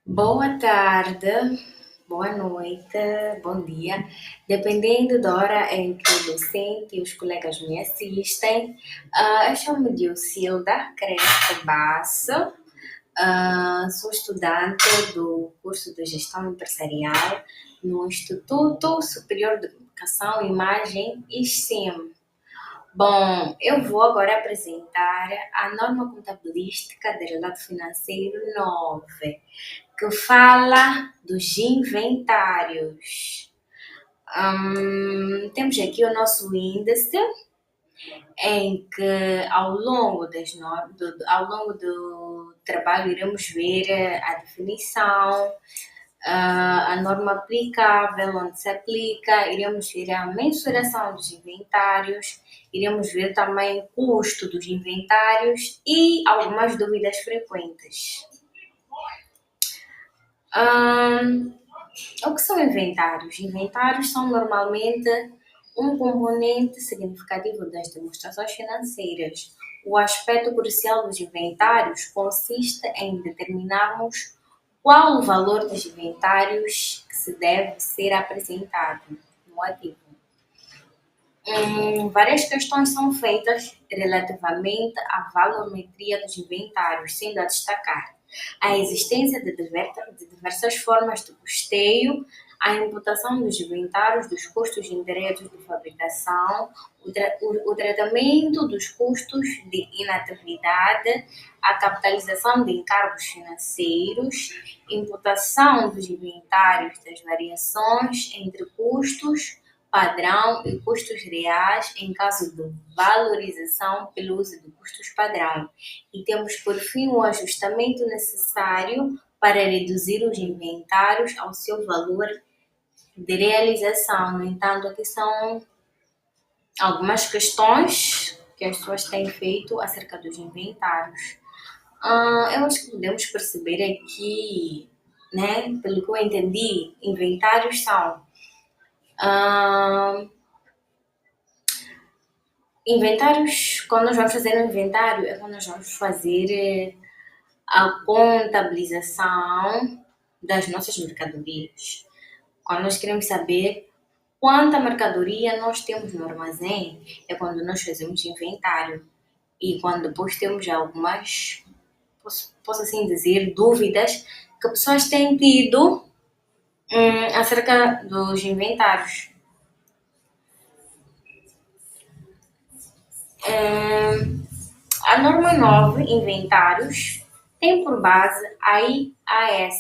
Boa tarde, boa noite, bom dia, dependendo da hora em que o docente e os colegas me assistem. Eu chamo de Ocilda Crespo Basso, sou estudante do curso de Gestão Empresarial no Instituto Superior de Comunicação, Imagem e STEM. Bom, eu vou agora apresentar a norma contabilística de relato financeiro 9, que fala dos inventários. Temos aqui o nosso índice, em que ao longo do trabalho iremos ver a definição, a norma aplicável, onde se aplica, iremos ver a mensuração dos inventários, iremos ver também o custo dos inventários e algumas dúvidas frequentes. Hum, o que são inventários? Inventários são normalmente um componente significativo das demonstrações financeiras. O aspecto crucial dos inventários consiste em determinarmos qual o valor dos inventários que se deve ser apresentado no ativo. Várias questões são feitas relativamente à valorimetria dos inventários, sendo a destacar a existência de diversas formas de custeio, a imputação dos inventários dos custos indiretos de fabricação, o tratamento dos custos de inatividade, a capitalização de encargos financeiros, imputação dos inventários das variações entre custos padrão e custos reais em caso de valorização pelo uso de custos padrão. E temos, por fim, o ajustamento necessário para reduzir os inventários ao seu valor de realização. No entanto, aqui são algumas questões que as pessoas têm feito acerca dos inventários. Eu acho que podemos perceber aqui, né, pelo que eu entendi, inventários são ah, inventários. Quando nós vamos fazer um inventário, é quando nós vamos fazer a contabilização das nossas mercadorias. Quando nós queremos saber quanta mercadoria nós temos no armazém, é quando nós fazemos inventário. E quando depois temos algumas, posso assim dizer, dúvidas que pessoas têm tido acerca dos inventários. A norma 9, inventários, tem por base a IAS.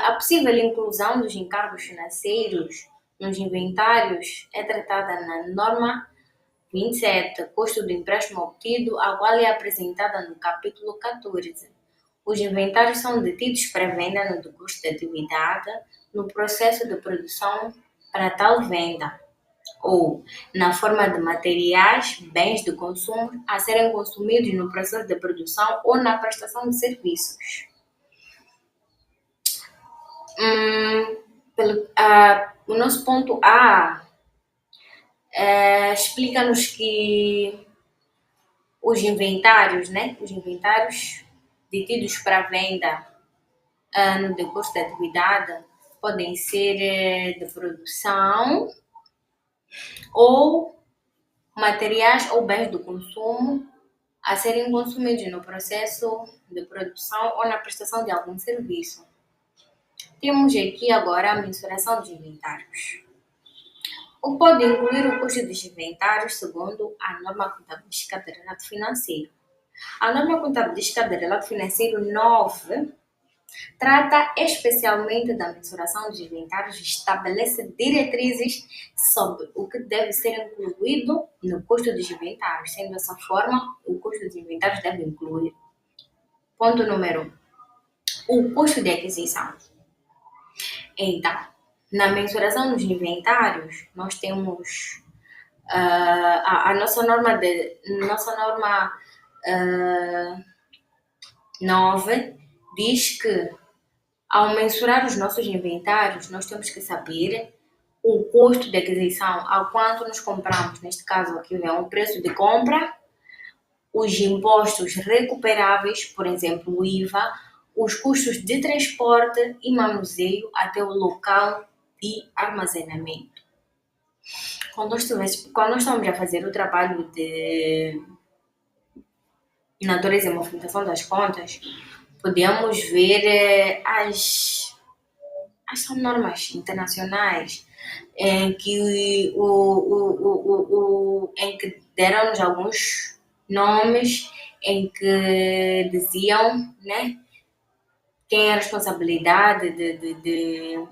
A possível inclusão dos encargos financeiros nos inventários é tratada na norma 27, custo do empréstimo obtido, a qual é apresentada no capítulo 14. Os inventários são detidos para venda no decurso da atividade, no processo de produção para tal venda, ou na forma de materiais, bens de consumo a serem consumidos no processo de produção ou na prestação de serviços. O nosso ponto A explica-nos que os inventários, né? Os inventários detidos para venda no decurso da atividade podem ser de produção ou materiais ou bens de consumo a serem consumidos no processo de produção ou na prestação de algum serviço. Temos aqui agora a mensuração dos inventários. O que pode incluir o custo dos inventários segundo a norma contabilística de relato financeiro. A norma contabilística de relato financeiro 9 trata especialmente da mensuração dos inventários e estabelece diretrizes sobre o que deve ser incluído no custo dos inventários. Sendo dessa forma, o custo dos inventários deve incluir. Ponto número 1. O custo de aquisição. Então, na mensuração dos inventários, nós temos a nossa norma 9 diz que ao mensurar os nossos inventários, nós temos que saber o custo de aquisição, a quanto nos compramos. Neste caso aqui é o preço de compra, os impostos recuperáveis, por exemplo, o IVA, os custos de transporte e manuseio até o local de armazenamento. Quando nós estamos a fazer o trabalho de natureza e movimentação das contas, podemos ver as normas internacionais em que, em que deram-nos alguns nomes em que diziam, né, quem é a responsabilidade de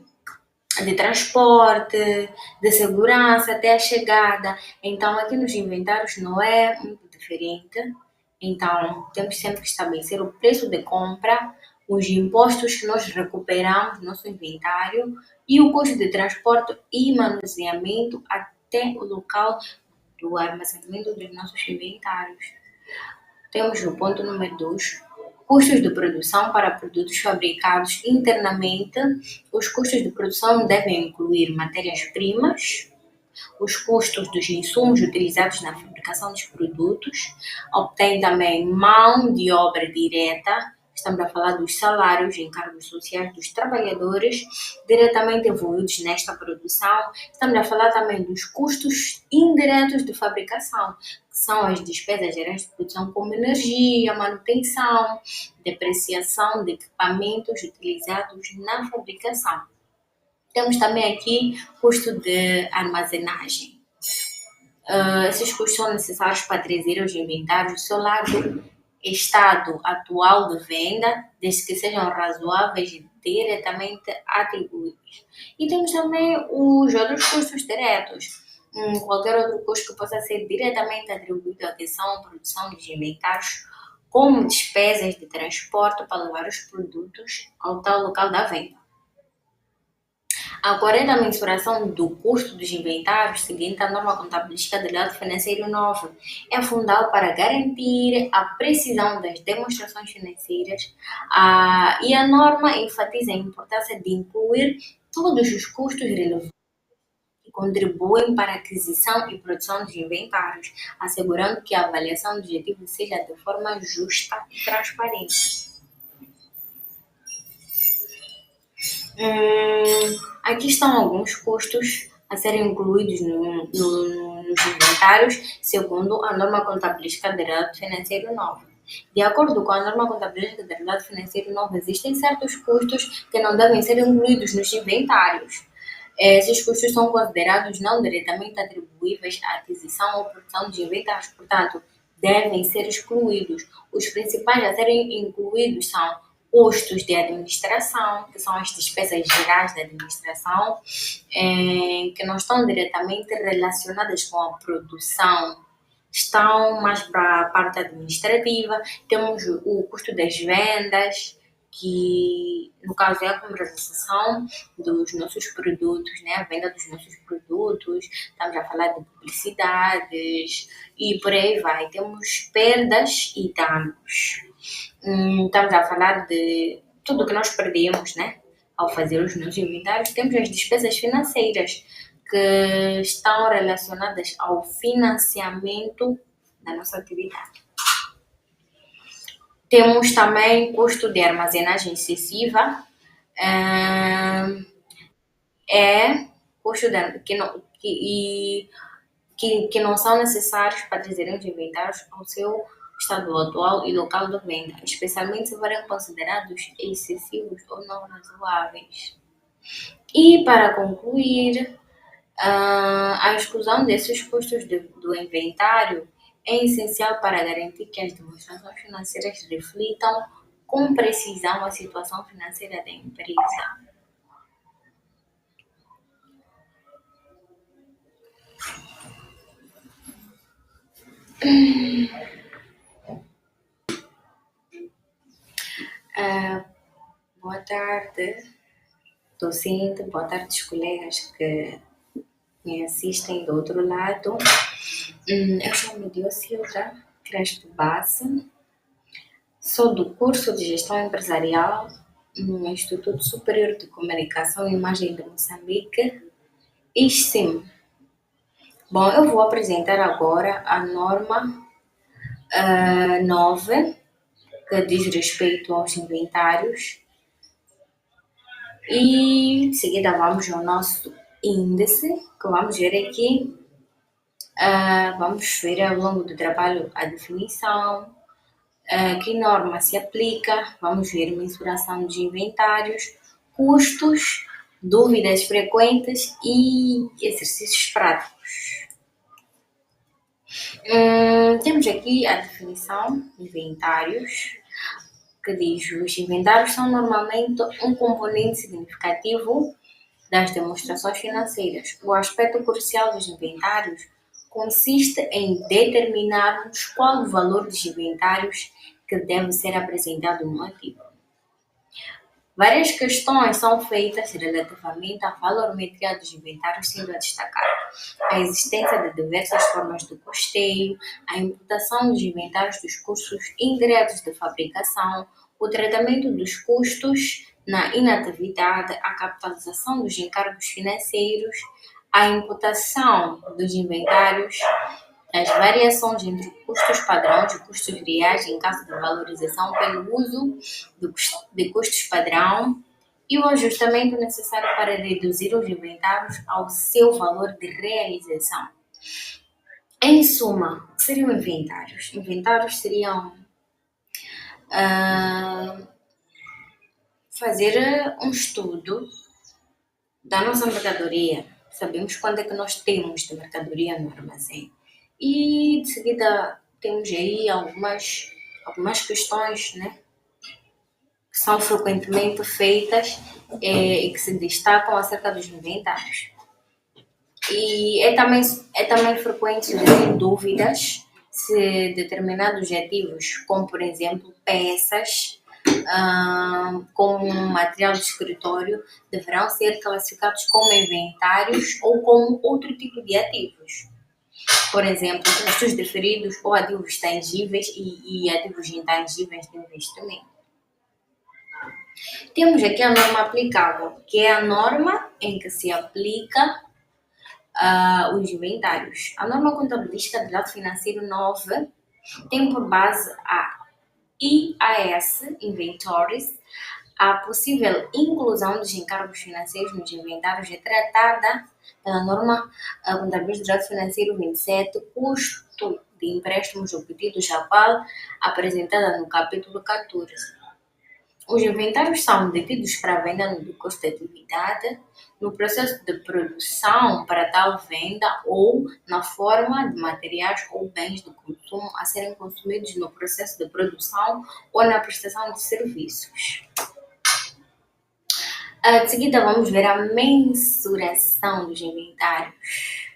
transporte, de segurança até a chegada. Então, aqui nos inventários não é muito diferente. Então, temos sempre que estabelecer o preço de compra, os impostos que nós recuperamos no nosso inventário e o custo de transporte e manuseamento até o local do armazenamento dos nossos inventários. Temos o ponto número 2, custos de produção para produtos fabricados internamente. Os custos de produção devem incluir matérias-primas, os custos dos insumos utilizados na fabricação dos produtos, obtém também mão de obra direta, estamos a falar dos salários e encargos sociais dos trabalhadores diretamente envolvidos nesta produção, estamos a falar também dos custos indiretos de fabricação, que são as despesas gerais de produção como energia, manutenção, depreciação de equipamentos utilizados na fabricação. Temos também aqui custo de armazenagem. Esses custos são necessários para trazer os inventários do seu lado estado atual de venda, desde que sejam razoáveis e diretamente atribuídos. E temos também os outros custos diretos. Qualquer outro custo que possa ser diretamente atribuído à questão de produção dos inventários, como despesas de transporte para levar os produtos ao tal local da venda. A correta mensuração do custo dos inventários, seguinte a norma contabilística do Direito Financeiro 9, é fundamental para garantir a precisão das demonstrações financeiras e a norma enfatiza a importância de incluir todos os custos relevantes que contribuem para a aquisição e produção dos inventários, assegurando que a avaliação do objetivo seja de forma justa e transparente. Aqui estão alguns custos a serem incluídos nos inventários, segundo a norma contabilística do Direito Financeiro 9. De acordo com a norma contabilística do Direito Financeiro 9, existem certos custos que não devem ser incluídos nos inventários. Esses custos são considerados não diretamente atribuíveis à aquisição ou produção de inventários, portanto, devem ser excluídos. Os principais a serem incluídos são custos de administração, que são as despesas gerais da administração, que não estão diretamente relacionadas com a produção, estão mais para a parte administrativa. Temos o custo das vendas, que no caso é a comercialização dos nossos produtos, né? A venda dos nossos produtos, estamos a falar de publicidades e por aí vai. Temos perdas e danos. Estamos a falar de tudo que nós perdemos, né? Ao fazer os nossos inventários. Temos as despesas financeiras, que estão relacionadas ao financiamento da nossa atividade. Temos também custo de armazenagem excessiva, custo que não são necessários para trazer os inventários ao seu estado atual e local de venda, especialmente se forem considerados excessivos ou não razoáveis. E para concluir, a exclusão desses custos do inventário é essencial para garantir que as demonstrações financeiras reflitam com precisão a situação financeira da empresa. Boa tarde, docente, boa tarde, os colegas que me assistem do outro lado. Eu chamo-me Diocilda Crespo Bassa, sou do curso de Gestão Empresarial no Instituto Superior de Comunicação e Imagem de Moçambique, ISCIM. Bom, eu vou apresentar agora a norma 9, que diz respeito aos inventários. E em seguida vamos ao nosso índice, que vamos ver aqui. Vamos ver ao longo do trabalho a definição, que norma se aplica, vamos ver mensuração dos inventários, custos, dúvidas frequentes e exercícios práticos. Temos aqui a definição de inventários, que diz: os inventários são normalmente um componente significativo das demonstrações financeiras. O aspecto crucial dos inventários consiste em determinarmos qual o valor dos inventários que deve ser apresentado no ativo. Várias questões são feitas relativamente à valorimetria dos inventários, sendo a destacar a existência de diversas formas de custeio, a imputação dos inventários dos custos indiretos de fabricação, o tratamento dos custos na inatividade, a capitalização dos encargos financeiros, a imputação dos inventários, as variações entre custos padrões e custos reais em caso de valorização pelo uso de custos padrão e o ajustamento necessário para reduzir os inventários ao seu valor de realização. Em suma, o que seriam inventários? Inventários seriam fazer um estudo da nossa mercadoria. Sabemos quanto é que nós temos de mercadoria no armazém. E de seguida temos aí algumas questões, né, que são frequentemente feitas e que se destacam acerca dos inventários. E é também frequente surgir dúvidas se determinados ativos, como por exemplo peças, como material de escritório, deverão ser classificados como inventários ou como outro tipo de ativos. Por exemplo, custos deferidos ou ativos tangíveis e ativos intangíveis de investimento. Temos aqui a norma aplicável, que é a norma em que se aplica os inventários. A norma contabilística do lado financeiro 9 tem por base a IAS, Inventories. A possível inclusão dos encargos financeiros nos inventários é tratada pela norma contabilística do lado financeiro 27, custo de empréstimos obtidos a qual apresentada no capítulo 14. Os inventários são detidos para venda no decurso da atividade, no processo de produção para tal venda ou na forma de materiais ou bens de consumo a serem consumidos no processo de produção ou na prestação de serviços. De seguida vamos ver a mensuração dos inventários.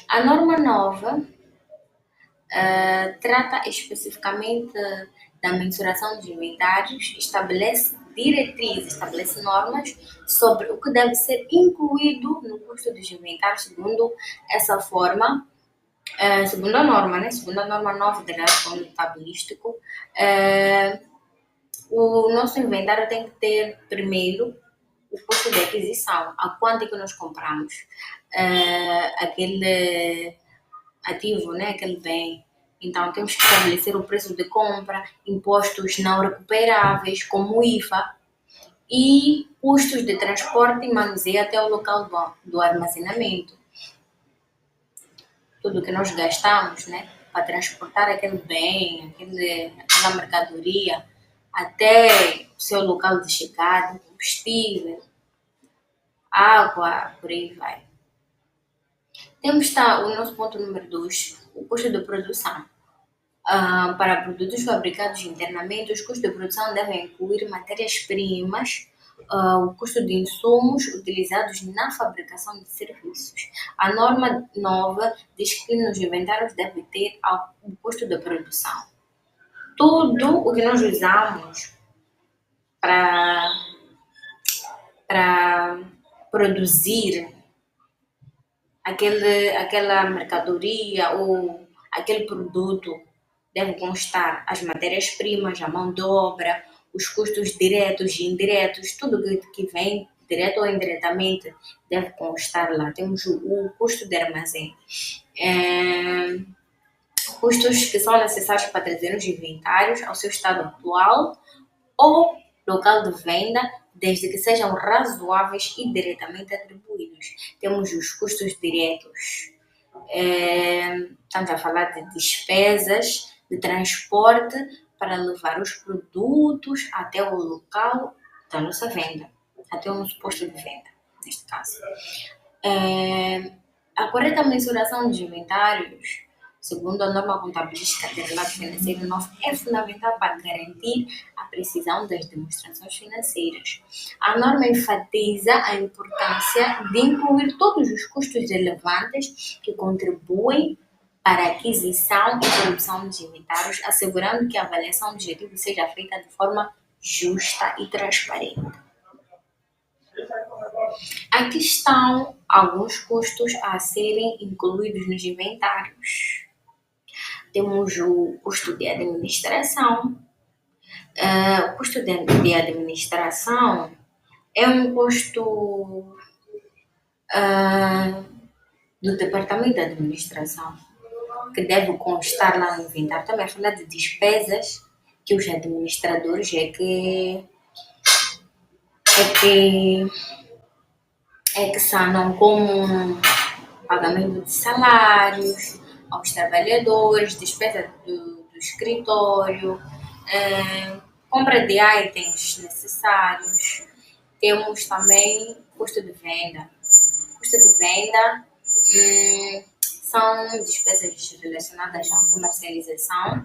A norma nova trata especificamente da mensuração dos inventários, estabelece diretrizes, estabelece normas sobre o que deve ser incluído no custo dos inventários, segundo essa forma, segundo a norma, né? Segundo a norma nova do relatório contabilístico, o nosso inventário tem que ter primeiro o custo de aquisição, a quanto é que nós compramos aquele ativo, né? Aquele bem. Então, temos que estabelecer o preço de compra, impostos não recuperáveis, como o IVA, e custos de transporte e manuseio até o local do armazenamento. Tudo que nós gastamos, né, para transportar aquele bem, aquela mercadoria até o seu local de chegada, combustível, água, por aí vai. Temos o nosso ponto número 2, o custo de produção. Para produtos fabricados internamente, os custos de produção devem incluir matérias-primas, o custo de insumos utilizados na fabricação de serviços. A norma nova diz que nos inventários deve ter o custo de produção. Tudo o que nós usamos para produzir aquela mercadoria ou aquele produto deve constar as matérias-primas, a mão de obra, os custos diretos e indiretos, tudo que vem direto ou indiretamente deve constar lá. Temos o custo de armazém. custos que são necessários para trazer os inventários ao seu estado atual ou local de venda, desde que sejam razoáveis e diretamente atribuídos. Temos os custos diretos. Estamos a falar de despesas de transporte para levar os produtos até o local da nossa venda, até o nosso posto de venda, neste caso. A correta mensuração dos inventários, segundo a norma contabilística de relato financeiro novo, é fundamental para garantir a precisão das demonstrações financeiras. A norma enfatiza a importância de incluir todos os custos relevantes que contribuem para a aquisição e produção dos inventários, assegurando que a avaliação objetiva seja feita de forma justa e transparente. Aqui estão alguns custos a serem incluídos nos inventários. Temos o custo de administração. O custo de administração é um custo do departamento de administração, que deve constar lá no inventário. Também a falar de despesas que os administradores é que sanam, como pagamento de salários aos trabalhadores, despesa do escritório, compra de itens necessários. Temos também custo de venda. Custo de venda são despesas relacionadas à comercialização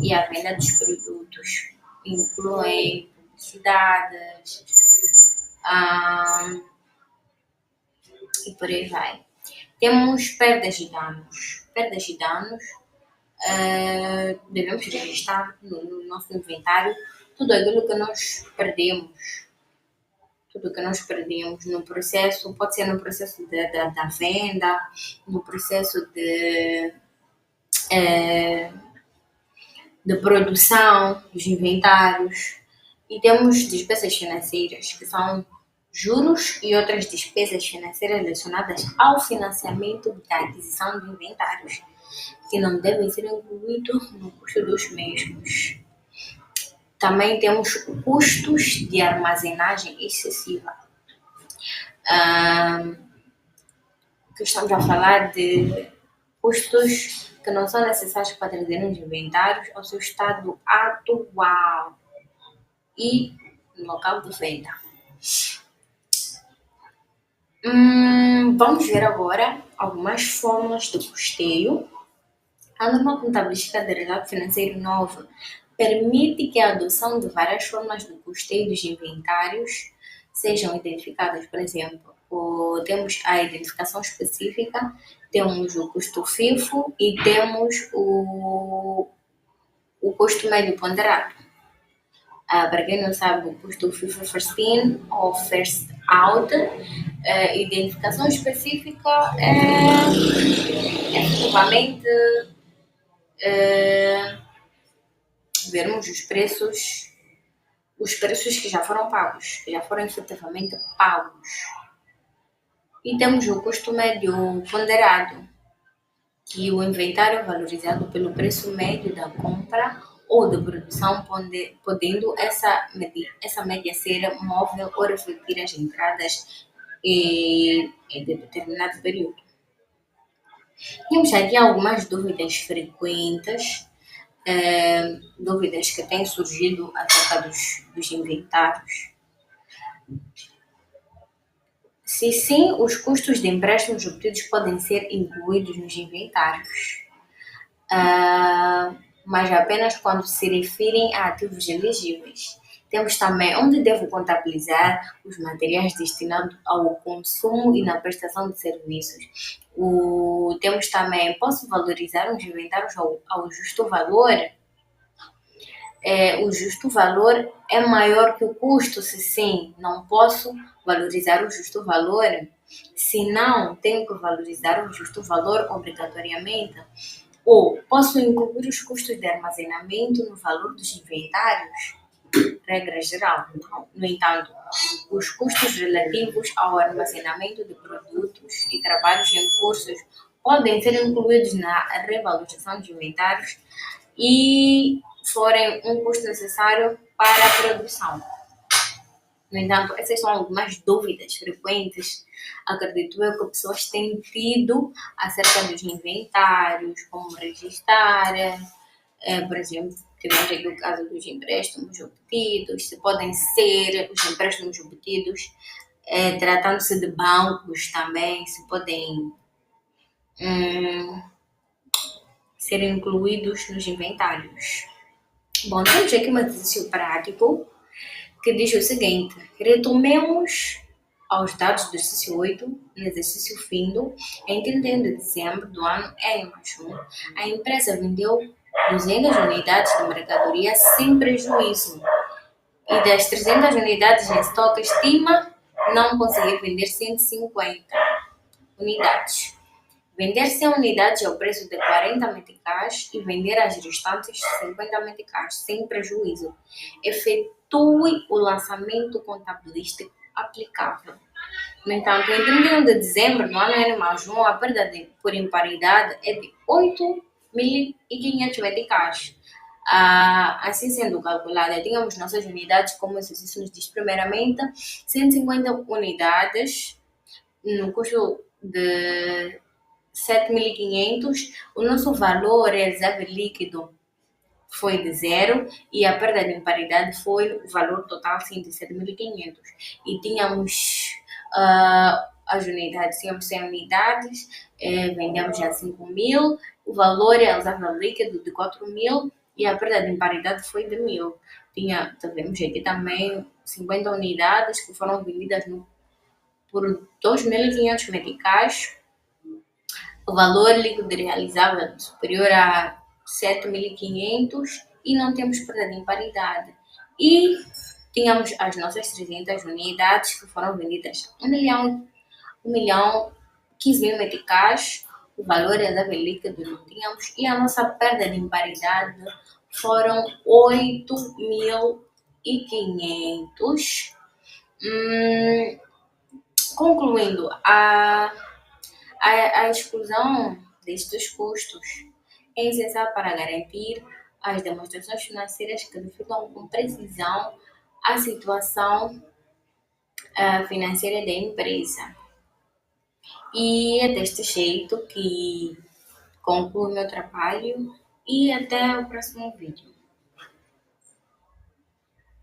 e à venda dos produtos. Incluem publicidades, e por aí vai. Temos perdas e danos. Perdas e danos, devemos registrar no nosso inventário tudo aquilo que nós perdemos. Tudo que nós perdemos no processo, pode ser no processo da venda, no processo de produção dos inventários. E temos despesas financeiras, que são juros e outras despesas financeiras relacionadas ao financiamento da aquisição de inventários, que não devem ser incluídos no custo dos mesmos. Também temos custos de armazenagem excessiva, que estamos a falar de custos que não são necessários para trazer os inventários ao seu estado atual e no local de venda. Vamos ver agora algumas fórmulas de custeio. A norma contabilística de relato financeiro novo permite que a adoção de várias formas de custeio dos inventários sejam identificadas. Por exemplo, temos a identificação específica, temos o custo FIFO e temos o custo médio ponderado. Para quem não sabe, o custo FIFO First In ou First Out, identificação específica é efetivamente vermos os preços que já foram pagos, que já foram efetivamente pagos. E temos o custo médio ponderado, que o inventário é valorizado pelo preço médio da compra ou da produção, podendo essa média ser móvel ou refletir as entradas em determinado período. Temos aqui algumas dúvidas frequentes, dúvidas que têm surgido acerca dos inventários. Se sim, os custos de empréstimos obtidos podem ser incluídos nos inventários, mas apenas quando se referem a ativos elegíveis. Temos também onde devo contabilizar os materiais destinados ao consumo e na prestação de serviços. Temos também, posso valorizar os inventários ao justo valor? O justo valor é maior que o custo? Se sim, não posso valorizar o justo valor. Se não, tenho que valorizar o justo valor obrigatoriamente. Ou posso incluir os custos de armazenamento no valor dos inventários? Regra geral, não. No entanto, os custos relativos ao armazenamento de produtos e trabalhos em cursos podem ser incluídos na revalorização dos inventários e forem um custo necessário para a produção. No entanto, essas são algumas dúvidas frequentes, acredito eu, que pessoas têm tido acerca dos inventários, como registrar, por exemplo, tivemos aqui o caso dos empréstimos obtidos, se podem ser os empréstimos obtidos, tratando-se de bancos também, se podem ser incluídos nos inventários. Bom, temos aqui um exercício prático que diz o seguinte: retomemos aos dados do exercício 8, no exercício findo, em 31 de dezembro do ano N+1, a empresa vendeu 200 unidades de mercadoria sem prejuízo e das 300 unidades em estoque estima não conseguir vender 150 unidades. Vender 100 unidades ao preço de 40 meticais e vender as restantes 50 meticais sem prejuízo. Efetue o lançamento contabilístico aplicável. No entanto, em 31 de dezembro, no ano N+1, a perda por imparidade é de 8.500 meticais. Assim sendo calculada, tínhamos nossas unidades, como o exercício nos diz, primeiramente, 150 unidades no custo de 7.500, o nosso valor reserva líquido foi de zero e a perda de imparidade foi o valor total sim, de 7.500. E tínhamos as unidades, tínhamos 100 unidades, vendemos a 5.000, o valor reserva líquido de 4.000 e a perda de imparidade foi de 1.000. Tivemos aqui também 50 unidades que foram vendidas por 2.500 meticais, o valor líquido realizável superior a 7.500 e não temos perda de imparidade. E tínhamos as nossas 300 unidades que foram vendidas 1.015.000 meticais, o valor reserva líquido não tínhamos e a nossa perda de imparidade foram 8.500. Concluindo, a exclusão destes custos é essencial para garantir as demonstrações financeiras que refletam com precisão a situação financeira da empresa. E é deste jeito que concluo meu trabalho e até o próximo vídeo.